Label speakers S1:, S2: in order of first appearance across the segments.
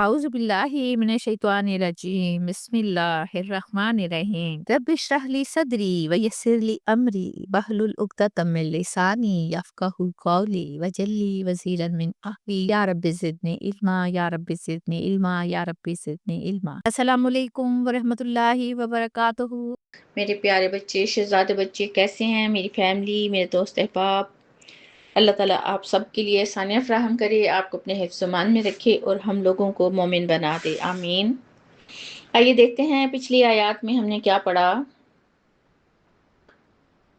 S1: أعوذ بالله من الشيطان الرجيم بسم الله الرحمن الرحيم رب اشرح لي صدري ويسر لي أمري واحلل عقدة من لساني يفقهوا قولي واجعل لي وزيرا من أهلي يا رب زدني علما يا رب زدني علما يا رب زدني علما السلام علیکم ورحمۃ اللہ وبرکاتہ۔
S2: میرے پیارے بچے، شہزادے بچے کیسے ہیں؟ میری فیملی، میرے دوست احباب، اللہ تعالیٰ آپ سب کے لیے آسانیاں فراہم کرے، آپ کو اپنے حفظ و امان میں رکھے اور ہم لوگوں کو مومن بنا دے، آمین۔ آئیے دیکھتے ہیں پچھلی آیات میں ہم نے کیا پڑھا۔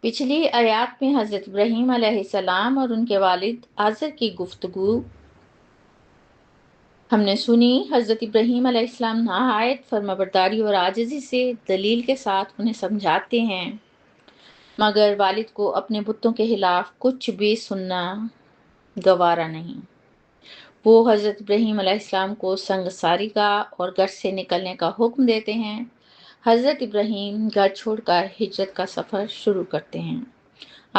S2: پچھلی آیات میں حضرت ابراہیم علیہ السلام اور ان کے والد آزر کی گفتگو ہم نے سنی۔ حضرت ابراہیم علیہ السلام نہایت فرمانبرداری اور عاجزی سے دلیل کے ساتھ انہیں سمجھاتے ہیں، مگر والد کو اپنے بتوں کے خلاف کچھ بھی سننا گوارا نہیں۔ وہ حضرت ابراہیم علیہ السلام کو سنگساری کا اور گھر سے نکلنے کا حکم دیتے ہیں۔ حضرت ابراہیم گھر چھوڑ کر ہجرت کا سفر شروع کرتے ہیں۔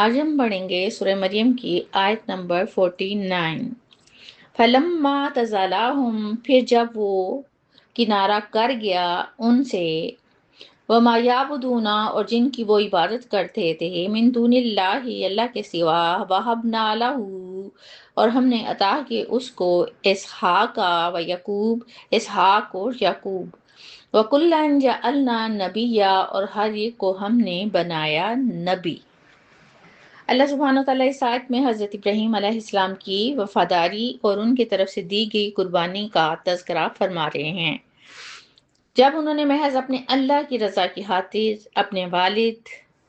S2: آج ہم پڑھیں گے سورہ مریم کی آیت نمبر 49۔ فَلَمَّا تَزَالَاهُمْ، پھر جب وہ کنارہ کر گیا ان سے، وَمَا يَعْبُدُونَ، اور جن کی وہ عبادت کرتے تھے، مِن دُونِ اللَّهِ، اللہ کے سوا، وَهَبْنَا لَهُ، اور ہم نے عطا کیے اس کو اسحاق و یعقوب، اسحاق اور یعقوب، وَكُلًّا جَعَلْنَا نَبِيًّا، اور ہر ایک کو ہم نے بنایا نبی۔ اللہ سبحانہ وتعالیٰ اس آیت میں حضرت ابراہیم علیہ السلام کی وفاداری اور ان کی طرف سے دی گئی قربانی کا تذکرہ فرما رہے ہیں، جب انہوں نے محض اپنے اللہ کی رضا کی خاطر اپنے والد،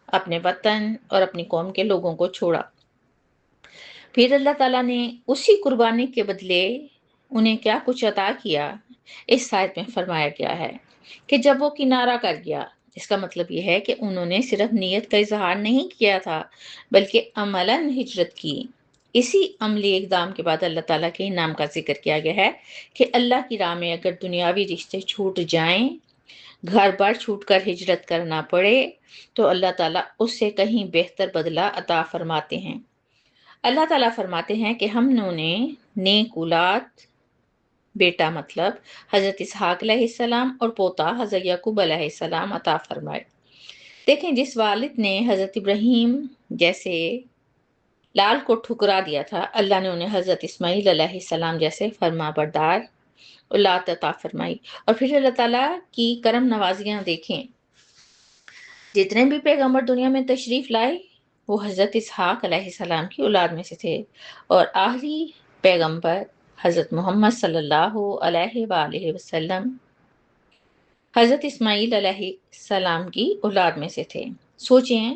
S2: اپنے وطن اور اپنی قوم کے لوگوں کو چھوڑا۔ پھر اللہ تعالیٰ نے اسی قربانی کے بدلے انہیں کیا کچھ عطا کیا، اس آیت میں فرمایا گیا ہے کہ جب وہ کنارہ کر گیا، اس کا مطلب یہ ہے کہ انہوں نے صرف نیت کا اظہار نہیں کیا تھا بلکہ عملاً ہجرت کی۔ اسی عملی اقدام کے بعد اللہ تعالیٰ کے انعام کا ذکر کیا گیا ہے کہ اللہ کی راہ میں اگر دنیاوی رشتے چھوٹ جائیں، گھر بار چھوٹ کر ہجرت کرنا پڑے، تو اللہ تعالیٰ اس سے کہیں بہتر بدلہ عطا فرماتے ہیں۔ اللہ تعالیٰ فرماتے ہیں کہ ہم نے انہیں نیک اولاد، بیٹا مطلب حضرت اسحاق علیہ السلام، اور پوتا حضرت یعقوب علیہ السلام عطا فرمائے۔ دیکھیں، جس والد نے حضرت ابراہیم جیسے لال کو ٹھکرا دیا تھا، اللہ نے انہیں حضرت اسماعیل علیہ السلام جیسے فرما بردار اولاد عطا فرمائی۔ اور پھر اللہ تعالیٰ کی کرم نوازیاں دیکھیں، جتنے بھی پیغمبر دنیا میں تشریف لائے وہ حضرت اسحاق علیہ السلام کی اولاد میں سے تھے، اور آخری پیغمبر حضرت محمد صلی اللہ علیہ وآلہ وسلم حضرت اسماعیل علیہ السلام کی اولاد میں سے تھے۔ سوچیں،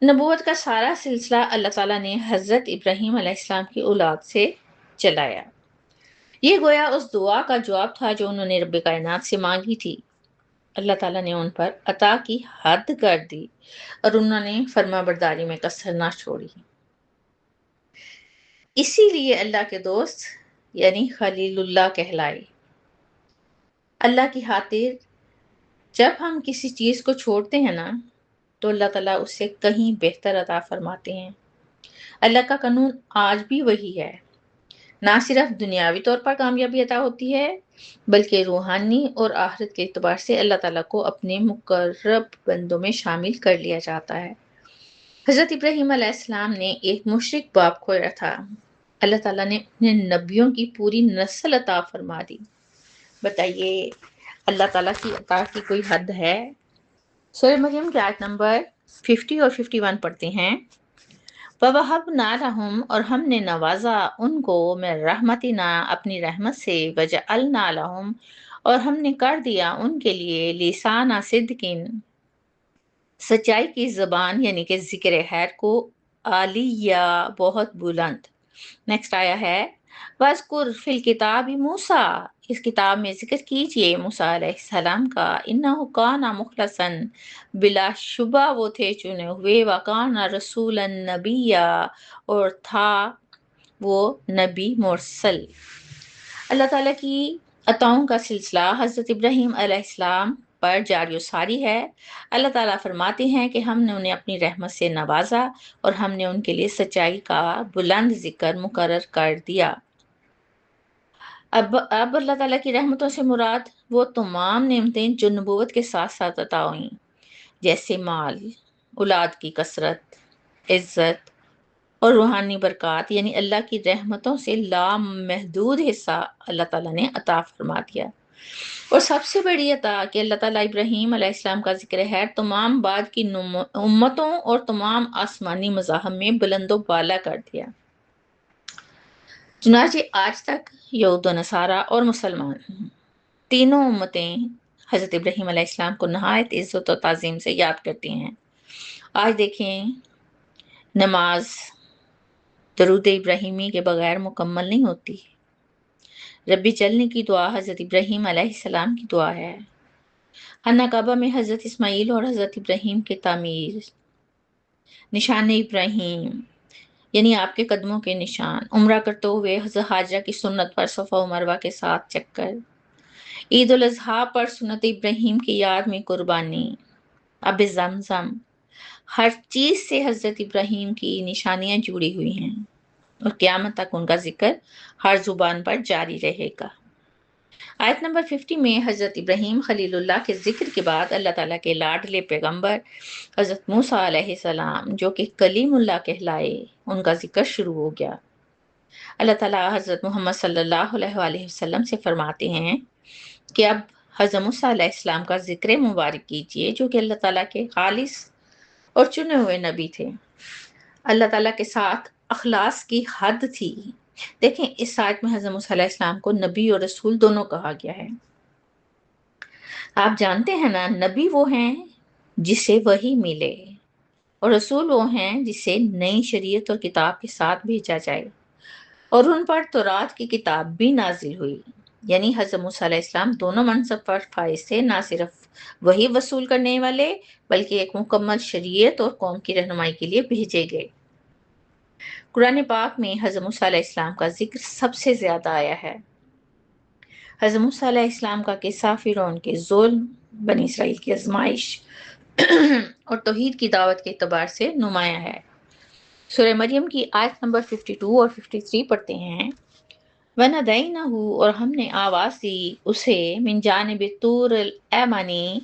S2: نبوت کا سارا سلسلہ اللہ تعالیٰ نے حضرت ابراہیم علیہ السلام کی اولاد سے چلایا۔ یہ گویا اس دعا کا جواب تھا جو انہوں نے رب کائنات سے مانگی تھی۔ اللہ تعالیٰ نے ان پر عطا کی حد کر دی اور انہوں نے فرما برداری میں کسر نہ چھوڑی۔ اسی لیے اللہ کے دوست یعنی خلیل اللہ کہلائے۔ اللہ کی خاطر جب ہم کسی چیز کو چھوڑتے ہیں نا، تو اللہ تعالیٰ اس سے کہیں بہتر عطا فرماتے ہیں۔ اللہ کا قانون آج بھی وہی ہے، نہ صرف دنیاوی طور پر کامیابی عطا ہوتی ہے بلکہ روحانی اور آخرت کے اعتبار سے اللہ تعالیٰ کو اپنے مقرب بندوں میں شامل کر لیا جاتا ہے۔ حضرت ابراہیم علیہ السلام نے ایک مشرک باپ کھویا تھا، اللہ تعالیٰ نے انہیں نبیوں کی پوری نسل عطا فرما دی۔ بتائیے، اللہ تعالیٰ کی عطا کی کوئی حد ہے؟ سورہ مریم کی آیت نمبر 50 اور 51 پڑھتے ہیں۔ وَوَهَبْنَا لَهُمْ، اور ہم نے نوازا ان کو، مِن رحمتنا، اپنی رحمت سے، وَجَعَلْنَا لَهُمْ، اور ہم نے کر دیا ان کے لیے، لِسَانَ صِدْقٍ، سچائی کی زبان، یعنی کہ ذکر خیر کو، عالیہ، بہت بلند۔ نیکسٹ آیا ہے، وَاذْكُرْ فِي الْكِتَابِ مُوسیٰ، اس کتاب میں ذکر کیجئے موسیٰ علیہ السلام کا، اِنَّهُ كَانَ مُخْلَصًا، بلا شبہ وہ تھے چنے ہوئے، وَكَانَ رَسُولًا نَبِيًّا، اور تھا وہ نبی مرسل۔ اللہ تعالیٰ کی عطاؤں کا سلسلہ حضرت ابراہیم علیہ السلام پر جاری و ساری ہے۔ اللہ تعالیٰ فرماتے ہیں کہ ہم نے انہیں اپنی رحمت سے نوازا اور ہم نے ان کے لیے سچائی کا بلند ذکر مقرر کر دیا۔ اب اللہ تعالیٰ کی رحمتوں سے مراد وہ تمام نعمتیں جو نبوت کے ساتھ ساتھ عطا ہوئیں، جیسے مال، اولاد کی کثرت، عزت اور روحانی برکات، یعنی اللہ کی رحمتوں سے لامحدود حصہ اللہ تعالیٰ نے عطا فرما دیا۔ اور سب سے بڑی عطا کہ اللہ تعالیٰ ابراہیم علیہ السلام کا ذکر ہے تمام بعد کی امتوں اور تمام آسمانی مذاہب میں بلند و بالا کر دیا۔ چنانچہ آج تک یہود و نصارہ اور مسلمان تینوں امتیں حضرت ابراہیم علیہ السلام کو نہایت عزت و تعظیم سے یاد کرتی ہیں۔ آج دیکھیں نماز درود ابراہیمی کے بغیر مکمل نہیں ہوتی۔ ربی چلنے کی دعا حضرت ابراہیم علیہ السلام کی دعا ہے۔ خانہ کعبہ میں حضرت اسماعیل اور حضرت ابراہیم کی تعمیر، نشان ابراہیم یعنی آپ کے قدموں کے نشان، عمرہ کرتے ہوئے حضرت حاجرہ کی سنت پر صفا و مروہ کے ساتھ چکر، عید الاضحیٰ پر سنت ابراہیم کی یاد میں قربانی، اب زمزم، ہر چیز سے حضرت ابراہیم کی نشانیاں جڑی ہوئی ہیں اور قیامت تک ان کا ذکر ہر زبان پر جاری رہے گا۔ آیت نمبر 50 میں حضرت ابراہیم خلیل اللہ کے ذکر کے بعد اللہ تعالیٰ کے لاڈلے پیغمبر حضرت موسیٰ علیہ السلام جو کہ کلیم اللہ کہلائے، ان کا ذکر شروع ہو گیا۔ اللہ تعالیٰ حضرت محمد صلی اللہ علیہ وآلہ وسلم سے فرماتے ہیں کہ اب حضرت موسیٰ علیہ السلام کا ذکر مبارک کیجیے جو کہ اللہ تعالیٰ کے خالص اور چنے ہوئے نبی تھے۔ اللہ تعالیٰ کے ساتھ اخلاص کی حد تھی۔ دیکھیں اس آیت میں حضرت موسیٰ علیہ السلام کو نبی اور رسول دونوں کہا گیا ہے۔ آپ جانتے ہیں نا، نبی وہ ہیں جسے وحی ملے اور رسول وہ ہیں جسے نئی شریعت اور کتاب کے ساتھ بھیجا جائے، اور ان پر تورات کی کتاب بھی نازل ہوئی۔ یعنی حضرت موسیٰ علیہ السلام دونوں منصب پر فائز تھے، نہ صرف وہی وصول کرنے والے بلکہ ایک مکمل شریعت اور قوم کی رہنمائی کے لیے بھیجے گئے۔ قرآن پاک میں حضرت موسیٰ علیہ السلام کا ذکر سب سے زیادہ آیا ہے۔ حضرت موسیٰ علیہ السلام کا قصہ فرعون کے ظلم، بنی اسرائیل کی آزمائش اور توحید کی دعوت کے اعتبار سے نمایاں ہے۔ سورہ مریم کی آیت نمبر 52 اور 53 پڑھتے ہیں، وَنَدَيْنَهُ، اور ہم نے آواز دی اسے، من جانب طور الایمنی،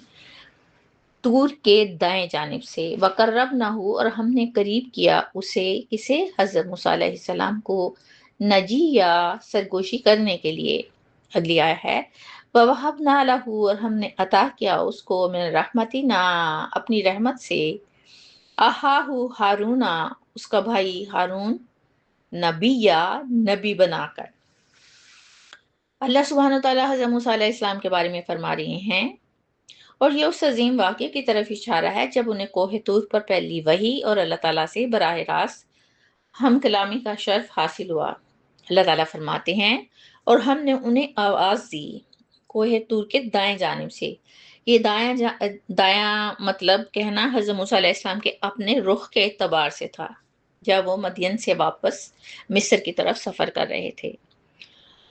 S2: طور کے دائیں جانب سے، وَقَرَّبْنَهُ، اور ہم نے قریب کیا اسے، کسے؟ حضرت موسیٰ علیہ السلام کو، نجی یا سرگوشی کرنے کے لیے۔ اگلی آیت ہے، وَوَهَبْنَا لَهُ، اور ہم نے عطا کیا اس کو، من رحمتنا، اپنی رحمت سے، أَخَاهُ ہارون، اس کا بھائی ہارون، نبی یا نبی بنا کر۔ اللہ سبحانہ وتعالیٰ حضرت موسیٰ علیہ السلام کے بارے میں فرما رہے ہیں، اور یہ اس عظیم واقعے کی طرف اشارہ ہے جب انہیں کوہ طور پر پہلی وحی اور اللہ تعالیٰ سے براہ راست ہم کلامی کا شرف حاصل ہوا۔ اللہ تعالیٰ فرماتے ہیں، اور ہم نے انہیں آواز دی کوہ طور کے دائیں جانب سے۔ یہ دایاں مطلب کہنا حضرت موسیٰ علیہ السلام کے اپنے رخ کے اعتبار سے تھا جب وہ مدین سے واپس مصر کی طرف سفر کر رہے تھے،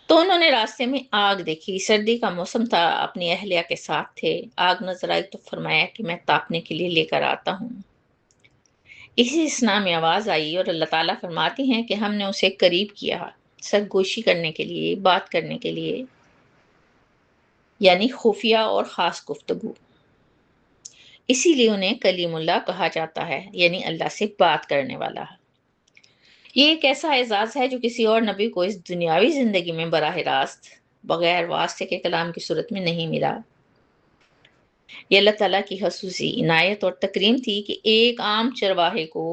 S2: تو انہوں نے راستے میں آگ دیکھی، سردی کا موسم تھا، اپنی اہلیہ کے ساتھ تھے، آگ نظر آئی تو فرمایا کہ میں تاپنے کے لیے لے کر آتا ہوں۔ اسی اسنا میں آواز آئی اور اللہ تعالیٰ فرماتے ہیں کہ ہم نے اسے قریب کیا سرگوشی کرنے کے لیے، بات کرنے کے لیے، یعنی خفیہ اور خاص گفتگو۔ اسی لیے انہیں کلیم اللہ کہا جاتا ہے، یعنی اللہ سے بات کرنے والا۔ یہ ایک ایسا اعزاز ہے جو کسی اور نبی کو اس دنیاوی زندگی میں براہ راست بغیر واسطے کے کلام کی صورت میں نہیں ملا۔ یہ اللہ تعالیٰ کی خصوصی عنایت اور تکریم تھی کہ ایک عام چرواہے کو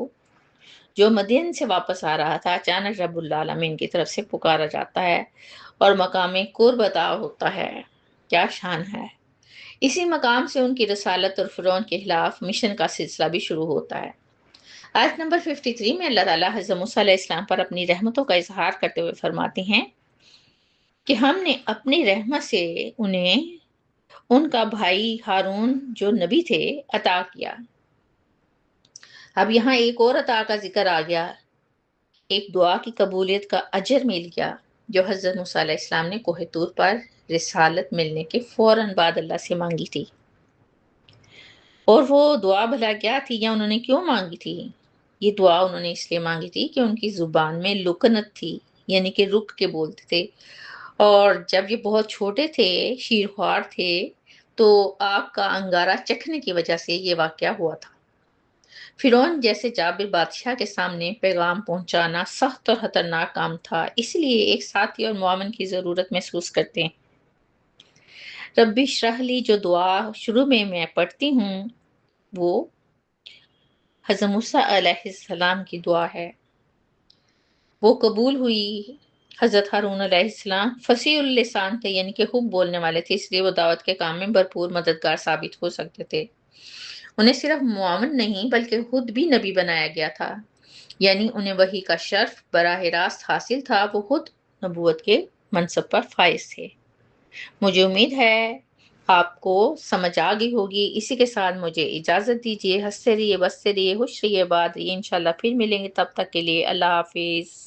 S2: جو مدین سے واپس آ رہا تھا، اچانک رب العالمین کی طرف سے پکارا جاتا ہے اور مقام قرب عطا ہوتا ہے۔ کیا شان ہے! اسی مقام سے ان کی رسالت اور فرعون کے خلاف مشن کا سلسلہ بھی شروع ہوتا ہے۔ آیت نمبر 53 میں اللہ تعالیٰ حضرت موسیٰ علیہ السلام پر اپنی رحمتوں کا اظہار کرتے ہوئے فرماتے ہیں کہ ہم نے اپنی رحمت سے انہیں ان کا بھائی ہارون جو نبی تھے عطا کیا۔ اب یہاں ایک اور عطا کا ذکر آ گیا، ایک دعا کی قبولیت کا اجر مل گیا جو حضرت موسیٰ علیہ السلام نے کوہ طور پر رسالت ملنے کے فوراً بعد اللہ سے مانگی تھی۔ اور وہ دعا بھلا کیا تھی یا انہوں نے کیوں مانگی تھی؟ یہ دعا انہوں نے اس لیے مانگی تھی کہ ان کی زبان میں لکنت تھی، یعنی کہ رک کے بولتے تھے، اور جب یہ بہت چھوٹے تھے، شیرخوار تھے، تو آگ کا انگارہ چکھنے کی وجہ سے یہ واقعہ ہوا تھا۔ فرعون جیسے جابر بادشاہ کے سامنے پیغام پہنچانا سخت اور خطرناک کام تھا، اس لیے ایک ساتھی اور معاون کی ضرورت محسوس کرتے ہیں۔ ربی اشرح لی جو دعا شروع میں پڑھتی ہوں، وہ حضرت موسیٰ علیہ السلام کی دعا ہے۔ وہ قبول ہوئی۔ حضرت ہارون علیہ السلام فصیح اللسان تھے، یعنی کہ خوب بولنے والے تھے، اس لیے وہ دعوت کے کام میں بھرپور مددگار ثابت ہو سکتے تھے۔ انہیں صرف معاون نہیں بلکہ خود بھی نبی بنایا گیا تھا، یعنی انہیں وحی کا شرف براہ راست حاصل تھا، وہ خود نبوت کے منصب پر فائز تھے۔ مجھے امید ہے آپ کو سمجھ آ گئی ہوگی۔ اسی کے ساتھ مجھے اجازت دیجیے۔ ہنستے رہیے، بستے رہیے، خوش رہیے، آباد رہیے۔ انشاءاللہ پھر ملیں گے، تب تک کے لیے اللہ حافظ۔